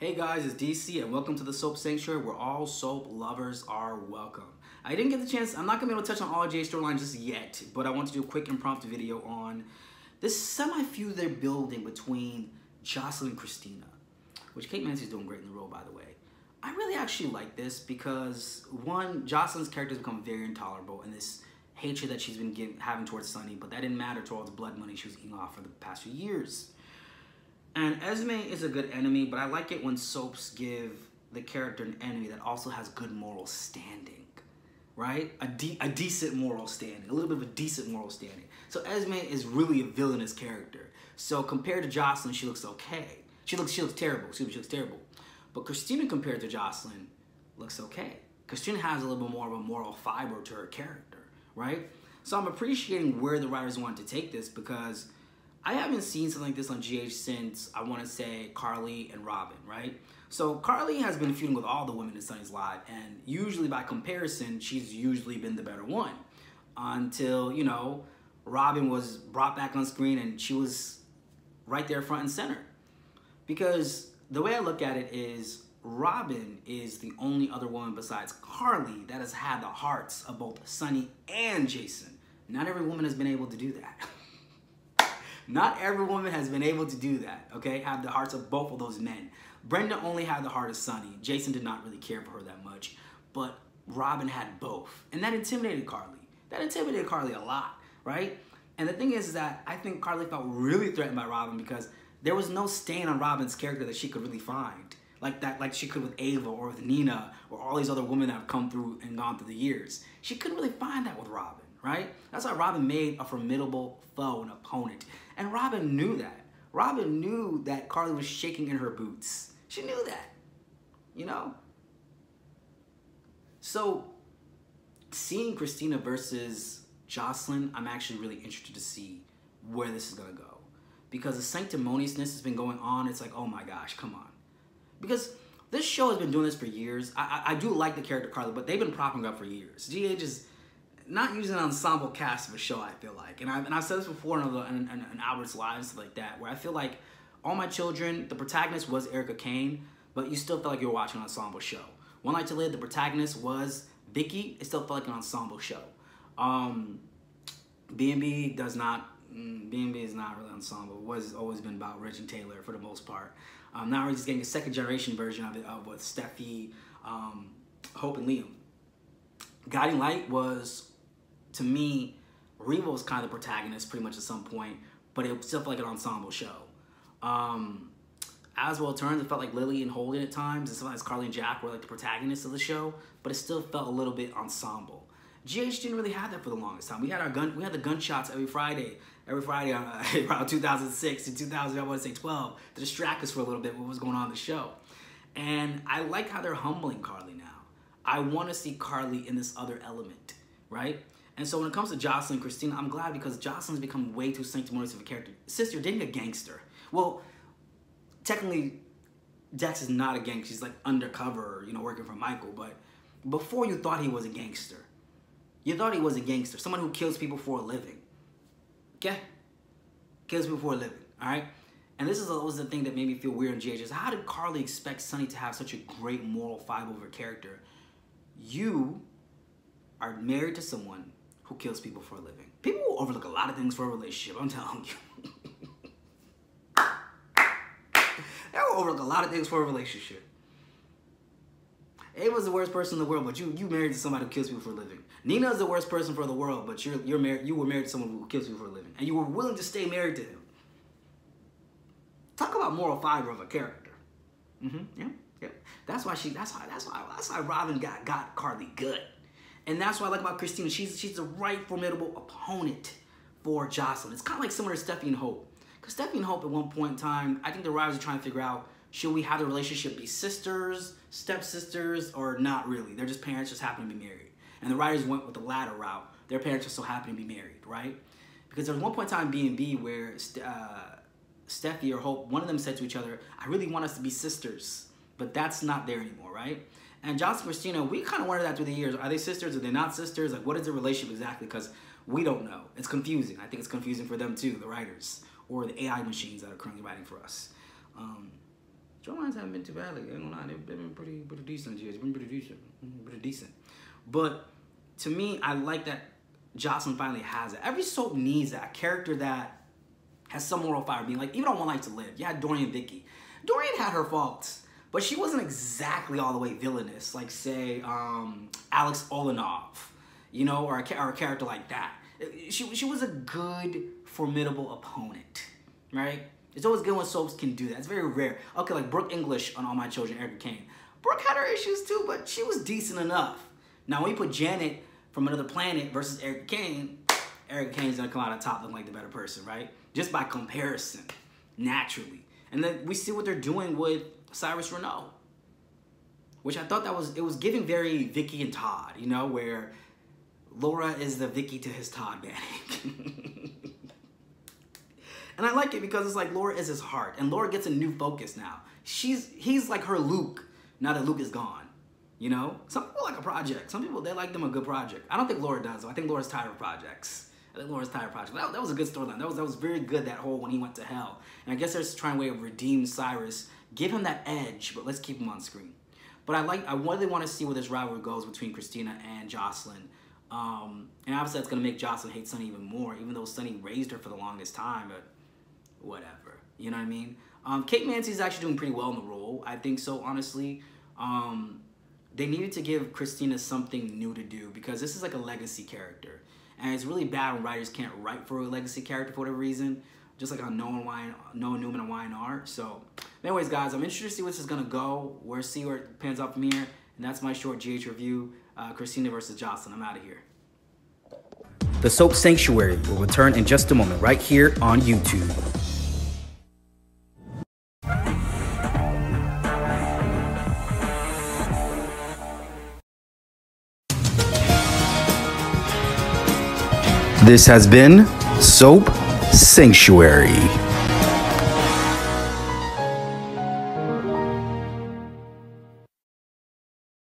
Hey guys, it's DC and welcome to the Soap Sanctuary where all soap lovers are welcome. I didn't get the chance, I'm not going to be able to touch on all Jay's storyline just yet, but I want to do a quick impromptu video on this semi-feud they're building between Josslyn and Kristina, which Kate Mancey's doing great in the role, by the way. I really actually like this because, one, Josslyn's character has become very intolerable and this hatred that she's been having towards Sonny, but that didn't matter to all the blood money she was eating off for the past few years. And Esme is a good enemy, but I like it when soaps give the character an enemy that also has good moral standing, right? A decent moral standing, a little bit of a decent moral standing. So Esme is really a villainous character. So compared to Josslyn, she looks okay. She looks terrible. Excuse me, she looks terrible. But Kristina compared to Josslyn looks okay. Kristina has a little bit more of a moral fiber to her character, right? So I'm appreciating where the writers want to take this because I haven't seen something like this on GH since, I want to say, Carly and Robin, right? So Carly has been feuding with all the women in Sonny's life, and usually by comparison, she's usually been the better one. Until, you know, Robin was brought back on screen and she was right there front and center. Because the way I look at it is, Robin is the only other woman besides Carly that has had the hearts of both Sonny and Jason. Not every woman has been able to do that. Not every woman has been able to do that, okay? Have the hearts of both of those men. Brenda only had the heart of Sonny. Jason did not really care for her that much. But Robin had both. And that intimidated Carly. That intimidated Carly a lot, right? And the thing is that I think Carly felt really threatened by Robin because there was no stain on Robin's character that she could really find. Like she could with Ava or with Nina or all these other women that have come through and gone through the years. She couldn't really find that with Robin, right? That's why Robin made a formidable foe, an opponent. And Robin knew that. Robin knew that Carly was shaking in her boots. She knew that, you know? So, seeing Kristina versus Josslyn, I'm actually really interested to see where this is gonna go. Because the sanctimoniousness has been going on, it's like, oh my gosh, come on. Because this show has been doing this for years. I do like the character Carly, but they've been propping up for years. GH is not using an ensemble cast of a show, I feel like. And I've said this before in Albert's Live and stuff like that, where I feel like All My Children, the protagonist was Erica Kane, but you still felt like you were watching an ensemble show. One Night to Live, the protagonist was Vicky. It still felt like an ensemble show. B&B does not, B&B is not really ensemble. It was always been about Rich and Taylor for the most part. Now we're just getting a second generation version of it with Steffi, Hope, and Liam. Guiding Light was, to me, Reva was kind of the protagonist pretty much at some point, but it still felt like an ensemble show. As Well Turns, it felt like Lily and Holden at times, and sometimes Carly and Jack were like the protagonists of the show, but it still felt a little bit ensemble. GH didn't really have that for the longest time. We had the gunshots every Friday around 2006 to 2000, I want to say 12, to distract us for a little bit what was going on in the show. And I like how they're humbling Carly now. I want to see Carly in this other element, right? And so when it comes to Josslyn and Kristina, I'm glad because Josslyn's become way too sanctimonious of a character. Sister, dating a gangster. Well, technically, Dex is not a gangster. She's like undercover, you know, working for Michael. But before you thought he was a gangster. You thought he was a gangster. Someone who kills people for a living. Okay? Kills people for a living, all right? And this was the thing that made me feel weird in GH is how did Carly expect Sonny to have such a great moral fiber over character? You are married to someone who kills people for a living. People will overlook a lot of things for a relationship, I'm telling you. They will overlook a lot of things for a relationship. Ava's the worst person in the world, but you married to somebody who kills people for a living. Nina's the worst person for the world, but you were married to someone who kills people for a living. And you were willing to stay married to him. Talk about moral fiber of a character. Yeah. That's why Robin got Carly good. And that's what I like about Kristina. She's the right formidable opponent for Josslyn. It's kind of like similar to Steffi and Hope. Because Steffi and Hope at one point in time, I think the writers are trying to figure out, should we have the relationship be sisters, stepsisters, or not really? They're just parents just happen to be married. And the writers went with the latter route. Their parents just so happen to be married, right? Because there was one point in time B&B where Steffi or Hope, one of them said to each other, I really want us to be sisters. But that's not there anymore, right? And Josslyn and Kristina, we kind of wondered that through the years. Are they sisters? Are they not sisters? Like, what is the relationship exactly? Because we don't know. It's confusing. I think it's confusing for them too, the writers, or the AI machines that are currently writing for us. storylines haven't been too bad. Like, I ain't gonna lie, they've been pretty decent. It's been pretty decent. But to me, I like that Josslyn finally has it. Every soap needs that, a character that has some moral fiber. Being like, even on One Life to Live, you had Dorian and Vicky. Dorian had her faults, but she wasn't exactly all the way villainous, like say Alex Olenov, you know, or a character like that. She was a good, formidable opponent, right? It's always good when soaps can do that. It's very rare. Okay, like Brooke English on All My Children, Erica Kane. Brooke had her issues too, but she was decent enough. Now, when you put Janet from Another Planet versus Erica Kane's gonna come out on top looking like the better person, right? Just by comparison, naturally. And then we see what they're doing with Cyrus Renaud, which I thought it was giving very Vicky and Todd, you know, where Laura is the Vicky to his Todd Banning. And I like it because it's like Laura is his heart, and Laura gets a new focus now. He's like her Luke, now that Luke is gone. You know? Some people like a project. Some people, they like them a good project. I don't think Laura does, though. I think Laura's tired of projects. That was a good storyline. That was very good, that whole when he went to hell. And I guess they're just trying a way of redeem Cyrus, give him that edge, but let's keep him on screen. But I really want to see where this rivalry goes between Kristina and Josslyn. And obviously that's going to make Josslyn hate Sonny even more, even though Sonny raised her for the longest time, but whatever. You know what I mean? Kate Mansi's actually doing pretty well in the role. I think so, honestly. They needed to give Kristina something new to do, because this is like a legacy character. And it's really bad when writers can't write for a legacy character for whatever reason, just like how Noah Newman and Wine are. So, anyways, guys, I'm interested to see where this is going to go. We'll see where it pans out from here. And that's my short GH review, Kristina versus Josslyn. I'm out of here. The Soap Sanctuary will return in just a moment, right here on YouTube. This has been Soap Sanctuary.